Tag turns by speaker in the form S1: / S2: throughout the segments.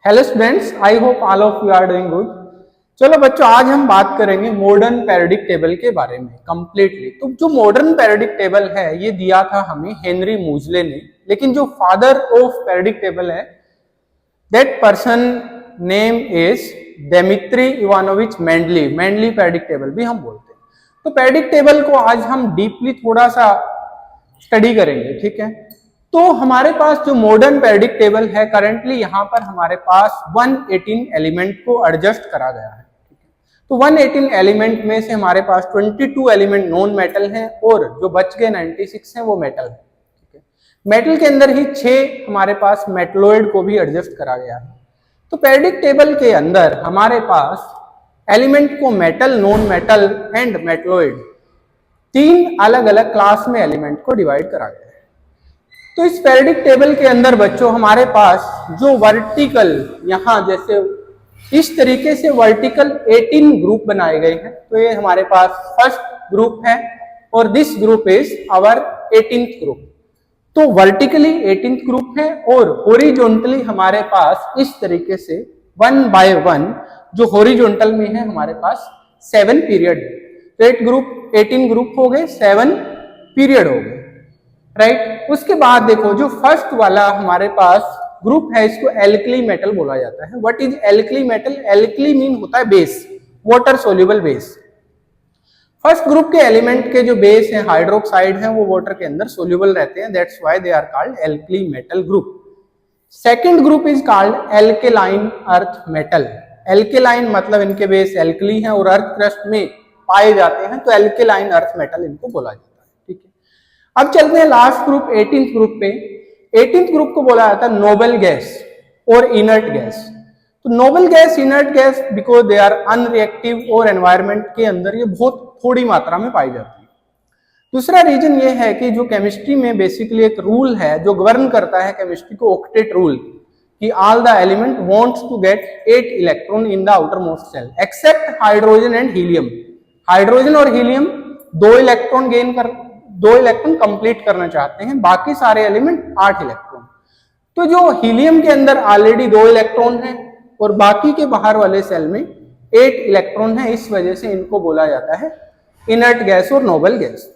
S1: Hello students, I hope all of you are doing good. चलो बच्चों, आज हम बात करेंगे मॉडर्न पेरियोडिक टेबल के बारे में कंप्लीटली। तो जो मॉडर्न पेरियोडिक टेबल है ये दिया था हमें हेनरी मूजले ने, लेकिन जो फादर ऑफ पेरियोडिक टेबल है that person name is Dmitri Ivanovich Mendeleev. Mendeleev periodic table भी हम बोलते हैं। तो पेरियोडिक टेबल को आज हम डीपली थोड़ा सा स्टडी करेंगे, ठीक है। तो हमारे पास जो मॉडर्न पेरियोडिक टेबल है करंटली यहाँ पर हमारे पास 118 एलिमेंट को एडजस्ट करा गया है। तो 118 एलिमेंट में से हमारे पास 22 एलिमेंट नॉन मेटल हैं और जो बच गए 96 हैं वो मेटल है। मेटल के अंदर ही 6 हमारे पास मेटलॉइड को भी एडजस्ट करा गया है। तो पेरियोडिक टेबल के अंदर हमारे पास एलिमेंट को metal, non metal and metalloid 3 अलग अलग क्लास में एलिमेंट को डिवाइड करा गया है। तो इस पेरियोडिक टेबल के अंदर बच्चों हमारे पास जो वर्टिकल यहां जैसे इस तरीके से वर्टिकल 18 ग्रुप बनाए गए हैं। तो ये हमारे पास फर्स्ट ग्रुप है और this group is our 18th group. तो वर्टिकली 18th ग्रुप है और हॉरिजॉन्टली हमारे पास इस तरीके से 1 बाय 1 जो हॉरिजॉन्टल में है हमारे पास 7 पीरियड है। तो 8 ग्रुप 18 ग्रुप हो गए, 7 पीरियड हो गए, राइट। उसके बाद देखो जो फर्स्ट वाला हमारे पास ग्रुप है इसको एल्कली मेटल बोला जाता है। What is alkali metal? Alkali mean होता है base, water soluble base. First group के एलिमेंट के जो बेस है हाइड्रोक्साइड है वो वाटर के अंदर सोल्यूबल रहते हैं, that's why they are called alkali metal group. Second group is called alkaline earth metal. Alkaline मतलब इनके बेस एल्कली है और अर्थ क्रस्ट में पाए जाते हैं, तो एल्केलाइन अर्थ मेटल इनको बोला जाता है, ठीक है। अब चलते हैं लास्ट ग्रुप 18th ग्रुप पे। 18th ग्रुप को बोला जाता है नोबल गैस और इनर्ट गैस। तो noble gas, inert gas because they are unreactive और एनवायरनमेंट के अंदर ये बहुत थोड़ी मात्रा में पाई जाती है। दूसरा रीजन ये है कि जो केमिस्ट्री में बेसिकली एक रूल है जो गवर्न करता है केमिस्ट्री को, ऑक्टेट रूल, कि all the element wants to get 8 electron in the outermost shell except hydrogen and helium. Hydrogen और हीलियम 2 इलेक्ट्रॉन कंप्लीट करना चाहते हैं, बाकी सारे एलिमेंट 8 इलेक्ट्रॉन। तो जो हीलियम के अंदर ऑलरेडी 2 इलेक्ट्रॉन है और बाकी के बाहर वाले सेल में 8 इलेक्ट्रॉन है, इस वजह से इनको बोला जाता है इनर्ट गैस और noble gas.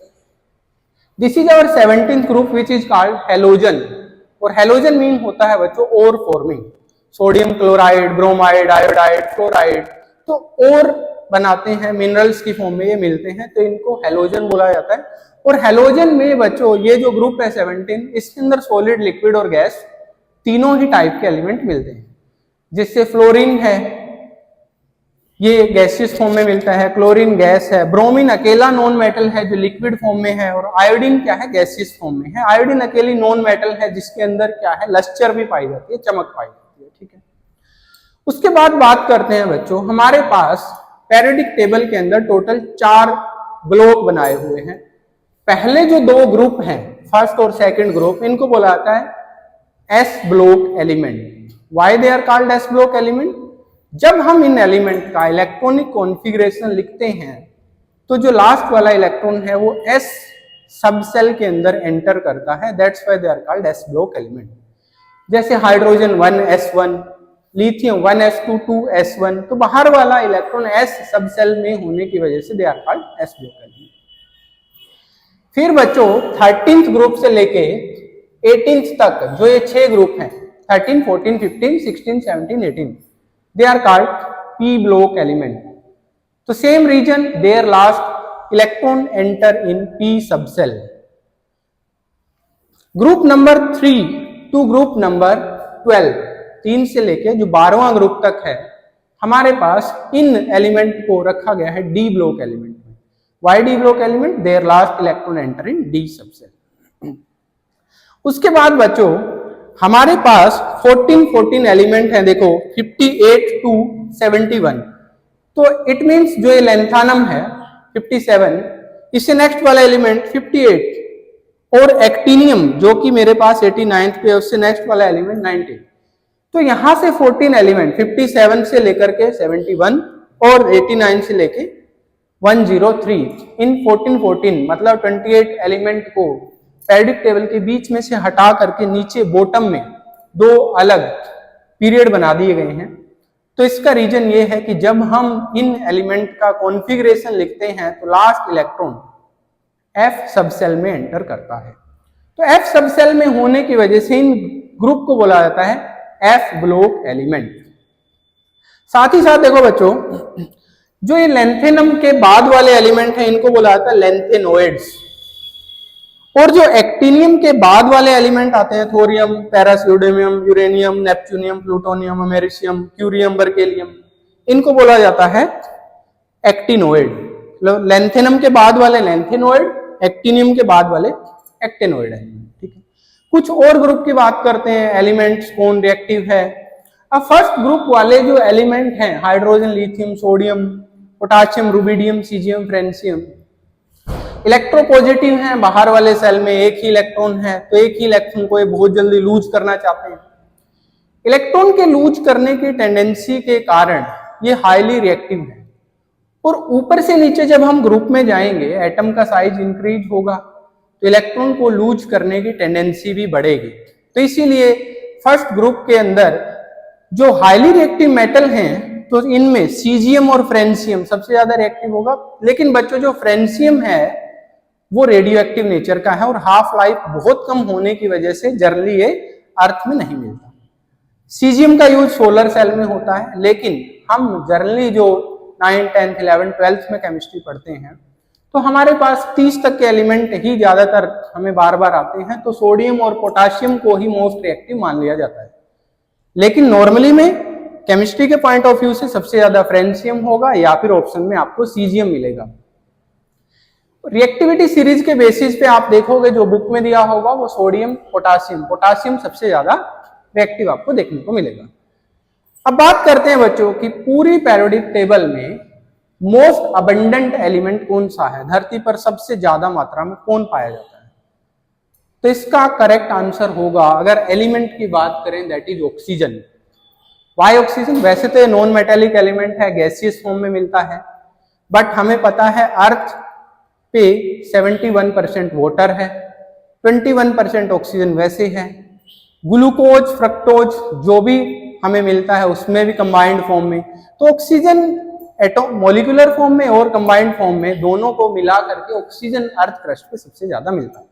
S1: This is our 17th group which is called halogen. और हैलोजन मीन होता है बच्चों ore forming, sodium chloride, bromide, iodide, fluoride, तो और बनाते हैं, मिनरल्स की फॉर्म में ये मिलते हैं, तो इनको हैलोजन बोला जाता है। और हैलोजन में बच्चों ये जो ग्रुप है 17, इसके अंदर सॉलिड, लिक्विड और गैस तीनों ही टाइप के एलिमेंट मिलते हैं, जिससे फ्लोरीन है ये गैसियस फॉर्म में मिलता है, क्लोरीन गैस है, ब्रोमीन अकेला नॉन मेटल है जो लिक्विड फॉर्म में है, और आयोडीन क्या है, गैसियस फॉर्म में है। आयोडीन अकेली नॉन मेटल है जिसके अंदर क्या है, लस्टर भी पाई जाती है, चमक पाई जाती है, ठीक है। उसके बाद बात करते हैं बच्चों, हमारे पास पेरियोडिक टेबल के अंदर टोटल 4 ब्लॉक बनाए हुए हैं। पहले जो 2 ग्रुप हैं, फर्स्ट और सेकंड ग्रुप, इनको बोला जाता है S block element. Why they are called S block element? जब हम इन एलिमेंट का इलेक्ट्रॉनिक कॉन्फ़िगरेशन लिखते हैं तो जो लास्ट वाला इलेक्ट्रॉन है वो एस सब सेल के अंदर एंटर करता है, that's why they are called S block element. जैसे hydrogen 1s1, lithium 1s2 2s1, तो बाहर वाला इलेक्ट्रॉन एस सब सेल में होने की वजह से they are called S block element. फिर बच्चों 13th ग्रुप से लेके 18th तक जो ये 6 ग्रुप हैं, 13, 14, 15, 16, 17, 18, they are called p block element. So same region their last electron enter in p subcell. Group number 3 to group number 12, 3 से लेके जो 12वां ग्रुप तक है हमारे पास इन एलिमेंट को रखा गया है d block एलिमेंट में। Why d block element? Their last electron enter in d subcell. उसके बाद बच्चों हमारे पास 14 एलिमेंट हैं, देखो 58 to 71, तो इट मींस जो ये लेंथानम है 57, इससे नेक्स्ट वाला एलिमेंट 58 और एक्टिनियम जो कि मेरे पास 89th पे, उससे नेक्स्ट वाला एलिमेंट 90। तो यहां से 14 एलिमेंट 57 से लेकर के 71 और 89 से लेके 103, इन 14 मतलब 28 एलिमेंट को पेरियोडिक टेबल के बीच में से हटा करके नीचे बॉटम में 2 अलग पीरियड बना दिए गए हैं। तो इसका रीजन ये है कि जब हम इन एलिमेंट का कॉन्फ़िगरेशन लिखते हैं तो लास्ट इलेक्ट्रॉन एफ सब सेल में एंटर करता है। तो एफ सब सेल में होने की वजह से इन ग्रुप को बोला जाता है एफ ब्लॉक एलिमेंट। साथ ही साथ देखो बच्चों, जो ये लेंथेनम के बाद वाले एलिमेंट हैं इनको बोला जाता है लेंथेनोइड्स, और जो एक्टिनियम के बाद वाले एलिमेंट आते हैं thorium, praseodymium, uranium, neptunium, plutonium, americium, curium, berkelium, इनको बोला जाता है एक्टिनोइड। लेंथेनम के बाद वाले लेंथेनोइड, एक्टिनियम के बाद वाले एक्टिनोइड है। ठीक है, कुछ और ग्रुप की बात करते हैं, एलिमेंट्स कौन रिएक्टिव है। अब फर्स्ट ग्रुप वाले जो एलिमेंट हैं hydrogen, lithium, sodium, potassium, rubidium, caesium, francium, electropositive हैं, बाहर वाले सेल में एक ही इलेक्ट्रॉन है, तो एक ही इलेक्ट्रॉन को ये बहुत जल्दी लूज करना चाहते हैं। इलेक्ट्रॉन के लूज करने की टेंडेंसी के कारण ये हाईली रिएक्टिव है, और ऊपर से नीचे जब हम ग्रुप में जाएंगे एटम का साइज इंक्रीज होगा तो इलेक्ट्रॉन को लूज करने की टेंडेंसी भी बढ़ेगी। तो इसीलिए फर्स्ट ग्रुप के अंदर जो हाईली रिएक्टिव मेटल हैं तो इनमें सीजियम और फ्रेंसियम सबसे ज्यादा रिएक्टिव होगा। लेकिन बच्चों जो फ्रेंसियम है वो रेडियो एक्टिव नेचर का है और हाफ लाइफ बहुत कम होने की वजह से जनरली ये अर्थ में नहीं मिलता। सीजियम का यूज सोलर सेल में होता है, लेकिन हम जनरली जो 9, 10, 11, 12 में केमिस्ट्री पढ़ते हैं तो हमारे पास 30 तक के एलिमेंट ही ज्यादातर हमें बार बार आते हैं, तो सोडियम और पोटाशियम को ही मोस्ट रिएक्टिव मान लिया जाता है। लेकिन नॉर्मली में केमिस्ट्री के पॉइंट ऑफ व्यू से सबसे ज्यादा फ्रेंसियम होगा या फिर ऑप्शन में आपको सीजियम मिलेगा। रिएक्टिविटी सीरीज के बेसिस पे आप देखोगे जो बुक में दिया होगा वो सोडियम, पोटाशियम सबसे ज्यादा रिएक्टिव आपको देखने को मिलेगा। अब बात करते हैं बच्चों कि पूरी पेरियोडिक टेबल में मोस्ट अबंडेंट एलिमेंट कौन सा है, धरती पर सबसे ज्यादा मात्रा में कौन पाया जाता है। तो इसका करेक्ट आंसर होगा, अगर एलिमेंट की बात करें, that is oxygen. Why oxygen? वैसे तो ये नॉन मेटेलिक एलिमेंट है, गैसियस फॉर्म में मिलता है, बट हमें पता है अर्थ पे 71% वाटर है, 21% ऑक्सीजन वैसे है। ग्लूकोज, फ्रक्टोज जो भी हमें मिलता है उसमें भी कंबाइंड फॉर्म में, तो ऑक्सीजन एटॉम मॉलिक्यूलर फॉर्म में और कंबाइंड फॉर्म में दोनों को मिला करके ऑक्सीजन अर्थ क्रस्ट पे सबसे ज्यादा मिलता है।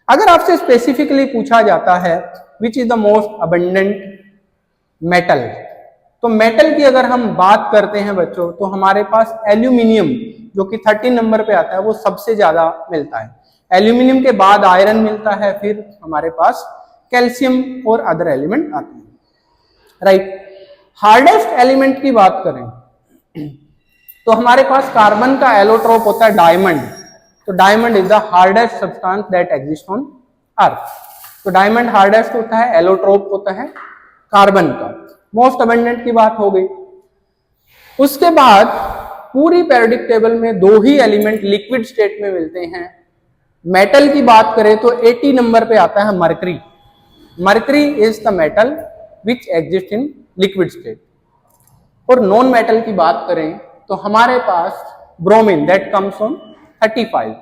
S1: अगर आपसे स्पेसिफिकली पूछा जाता है which is the most abundant metal, तो मेटल की अगर हम बात करते हैं बच्चों तो हमारे पास एल्यूमिनियम जो कि 13 नंबर पे आता है वो सबसे ज्यादा मिलता है। एल्यूमिनियम के बाद आयरन मिलता है, फिर हमारे पास कैल्शियम और अदर एलिमेंट आते हैं, राइट। हार्डेस्ट एलिमेंट की बात करें तो हमारे पास कार्बन का एलोट्रोप होता है डायमंड, तो diamond is the hardest substance that exist on earth. तो डायमंड हार्डेस्ट होता है, एलोट्रोप होता है कार्बन का। मोस्ट अबंडेंट की बात हो गई। उसके बाद पूरी पेरियोडिक टेबल में दो ही एलिमेंट लिक्विड स्टेट में मिलते हैं। मेटल की बात करें तो 80 नंबर पे आता है mercury. Mercury is the metal which exist in liquid state. और नॉन मेटल की बात करें तो हमारे पास ब्रोमीन दैट कम्स ऑन 35।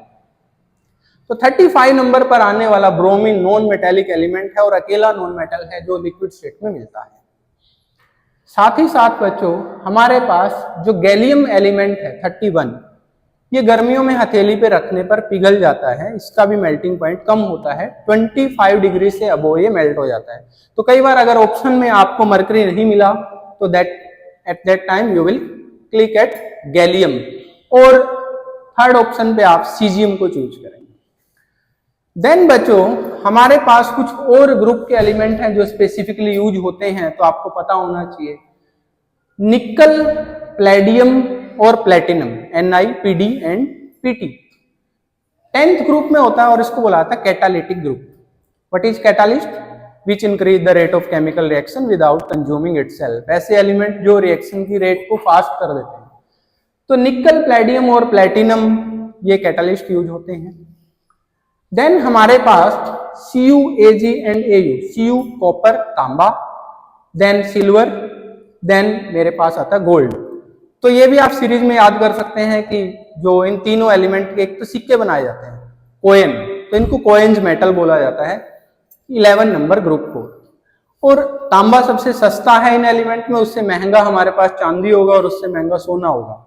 S1: तो 35 नंबर पर आने वाला ब्रोमीन नॉन मेटेलिक एलिमेंट है और अकेला नॉन मेटल है जो लिक्विड स्टेट में मिलता है। साथ ही साथ बच्चों हमारे पास जो गैलियम एलिमेंट है 31, ये गर्मियों में हथेली पे रखने पर पिघल जाता है, इसका भी मेल्टिंग पॉइंट कम होता है, 25 डिग्री से अबो ये मेल्ट हो जाता है। तो कई बार अगर ऑप्शन में आपको मरकरी नहीं मिला तो at that time you will click at gallium, और थर्ड ऑप्शन पे आप सीजियम को चूज करेंगे। देन बच्चों हमारे पास कुछ और ग्रुप के एलिमेंट हैं जो स्पेसिफिकली यूज होते हैं, तो आपको पता होना चाहिए। निकल, प्लेडियम और platinum, NiPd and Pt 10th group में होता है और इसको बोला जाता है catalytic group. What is catalyst? Which increase the rate of chemical reaction without consuming itself. ऐसे एलिमेंट जो रिएक्शन की रेट को फास्ट कर देते हैं। तो निकल, प्लेडियम और प्लेटिनम ये कैटालिस्ट यूज होते हैं। देन हमारे पास Cu, Ag and Au, Cu copper तांबा, देन सिल्वर, देन मेरे पास आता है गोल्ड। तो ये भी आप सीरीज में याद कर सकते हैं कि जो इन तीनों एलिमेंट के एक तो सिक्के बनाए जाते हैं, कोइन, तो इनको कोइंस मेटल बोला जाता है 11 नंबर ग्रुप को। और तांबा सबसे सस्ता है इन एलिमेंट में, उससे महंगा हमारे पास चांदी होगा और उससे महंगा सोना होगा,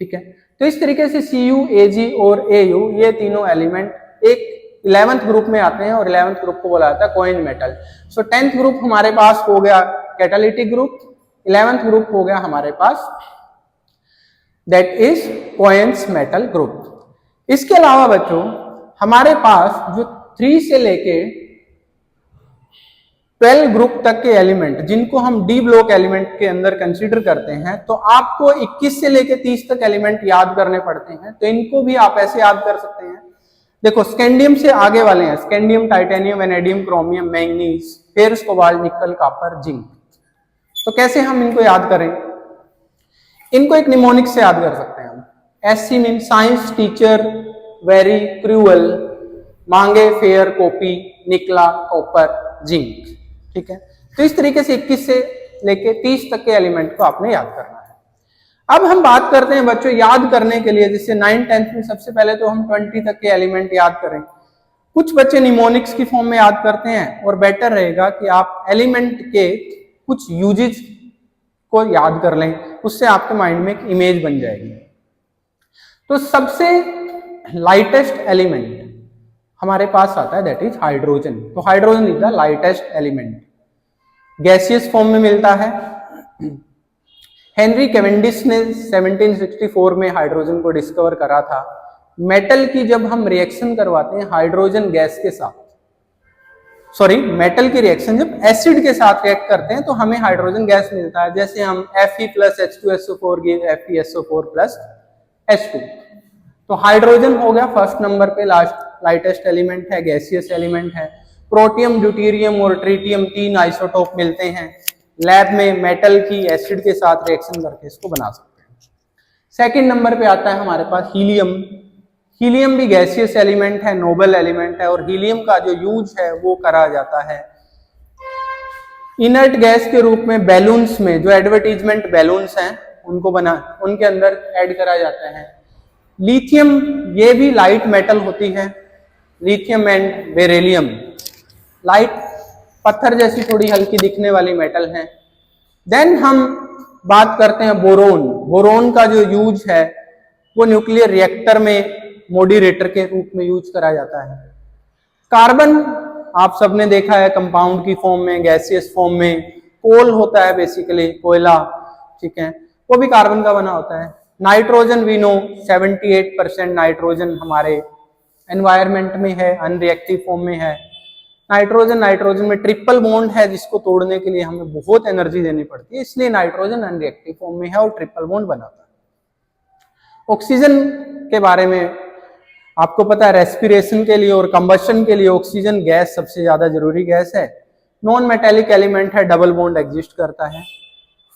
S1: ठीक है। तो इस तरीके से Cu, Ag और Au ये तीनों एलिमेंट एक 11th ग्रुप में आते हैं और 11th ग्रुप को बोला जाता है कोइन मेटल। सो 10th ग्रुप हमारे पास हो गया कैटालिटिक ग्रुप, 11th ग्रुप हो गया हमारे पास that is coins metal group. इसके अलावा बच्चों हमारे पास जो 3 से लेके 12 ग्रुप तक के एलिमेंट जिनको हम डी ब्लॉक एलिमेंट के अंदर कंसीडर करते हैं, तो आपको 21 से लेके 30 तक एलिमेंट याद करने पड़ते हैं। तो इनको भी आप ऐसे याद कर सकते हैं। देखो स्कैंडियम से आगे वाले हैं scandium, titanium, vanadium, chromium, manganese, ferrous, cobalt, निकल, कॉपर, जिंक। तो कैसे हम इनको याद करें? इनको एक निमोनिक से याद कर सकते हैं हम। SC mean science teacher very cruel, मांगे फेयर कॉपी, निकला, कॉपर, जिंक, ठीक है। तो इस तरीके से 21 से लेके 30 तक के एलिमेंट को आपने याद करना है। अब हम बात करते हैं बच्चों याद करने के लिए, जैसे 9th 10th में सबसे पहले तो हम 20 तक के एलिमेंट याद करें। कुछ बच्चे निमोनिक्स की फॉर्म में याद करते हैं और बेटर रहेगा कि आप एलिमेंट के कुछ यूजेज को याद कर लें, उससे आपके माइंड में एक इमेज बन जाएगी। तो सबसे लाइटेस्ट एलिमेंट हमारे पास आता है दैट इज हाइड्रोजन। तो hydrogen is the lightest element, gaseous form में मिलता है। हेनरी कैवेंडिश ने 1764 में हाइड्रोजन को डिस्कवर करा था। मेटल की जब हम रिएक्शन करवाते हैं हाइड्रोजन गैस के साथ, सॉरी मेटल की रिएक्शन जब एसिड के साथ रिएक्ट करते हैं तो हमें हाइड्रोजन गैस मिलता है। जैसे हम Fe+H2SO4 गिव FeSO4+H2। तो हाइड्रोजन हो गया फर्स्ट नंबर पे, लाइटेस्ट एलिमेंट है, गैसियस एलिमेंट है। प्रोटियम, ड्यूटेरियम और ट्रिटियम 3 आइसोटोप मिलते हैं। लैब में मेटल की एसिड के साथ रिएक्शन करके इसको बना सकते हैं। सेकंड नंबर पे आता है हमारे पास हीलियम। हीलियम भी गैसियस एलिमेंट है, नोबल एलिमेंट है, और हीलियम का जो यूज है वो करा जाता है इनर्ट गैस के रूप में बैलून्स में, जो एडवर्टीजमेंट बैलून्स हैं उनको उनके अंदर ऐड करा जाता है। लिथियम ये भी लाइट मेटल होती है, लिथियम एंड बेरिलियम लाइट पत्थर जैसी थोड़ी हल्की दिखने वाली मेटल है। देन हम बात करते हैं बोरोन। बोरोन का जो यूज है वो न्यूक्लियर रिएक्टर में मॉड्यूरेटर के रूप में यूज करा जाता है। कार्बन आप सबने देखा है कंपाउंड की फॉर्म में, गैसियस फॉर्म में। कोल होता है बेसिकली कोयला, ठीक है, वो भी कार्बन का बना होता है। नाइट्रोजन वी नो 78% नाइट्रोजन हमारे एनवायरनमेंट में है, अनरिएक्टिव फॉर्म में है। नाइट्रोजन में ट्रिपल बॉन्ड है जिसको तोड़ने के लिए हमें बहुत एनर्जी देनी पड़ती है, इसलिए नाइट्रोजन अनरिएक्टिव फॉर्म में है और ट्रिपल बॉन्ड बनाता है। ऑक्सीजन के बारे में आपको पता है, रेस्पिरेशन के लिए और कंबशन के लिए ऑक्सीजन गैस सबसे ज्यादा जरूरी गैस है। नॉन मेटेलिक एलिमेंट है, डबल बॉन्ड एग्जिस्ट करता है।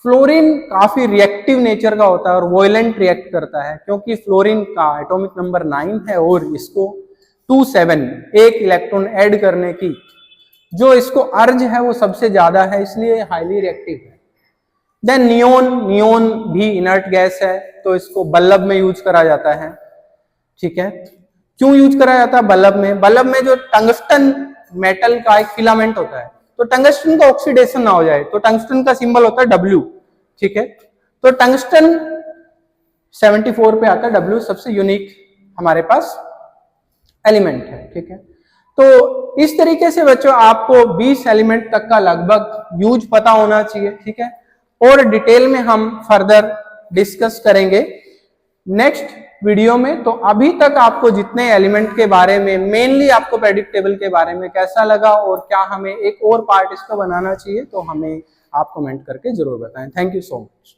S1: फ्लोरीन काफी रिएक्टिव नेचर का होता है और वॉयलेंट रिएक्ट करता है, क्योंकि फ्लोरीन का एटॉमिक नंबर 9 है और इसको 27 एक इलेक्ट्रॉन ऐड करने की जो इसको अर्ज है वो सबसे ज्यादा है, इसलिए हाईली रिएक्टिव है। देन नियोन भी इनर्ट गैस है, तो इसको बल्ब में यूज करा जाता है, ठीक है। क्यों यूज करा जाता है बल्ब में? बल्ब में जो टंगस्टन मेटल का एक फिलामेंट होता है, तो टंगस्टन का ऑक्सीडेशन ना हो जाए, तो टंगस्टन का सिंबल होता है W, ठीक है। तो टंगस्टन 74 पे आता है, W सबसे यूनिक हमारे पास एलिमेंट है, ठीक है। तो इस तरीके से बच्चों आपको 20 एलिमेंट तक का लगभग यूज पता होना चाहिए, ठीक है। और डिटेल में हम फर्दर डिस्कस करेंगे नेक्स्ट वीडियो में। तो अभी तक आपको जितने एलिमेंट के बारे में, मेनली आपको पेरियोडिक टेबल के बारे में कैसा लगा और क्या हमें एक और पार्ट इसका बनाना चाहिए, तो हमें आप कमेंट करके जरूर बताएं। Thank you so much.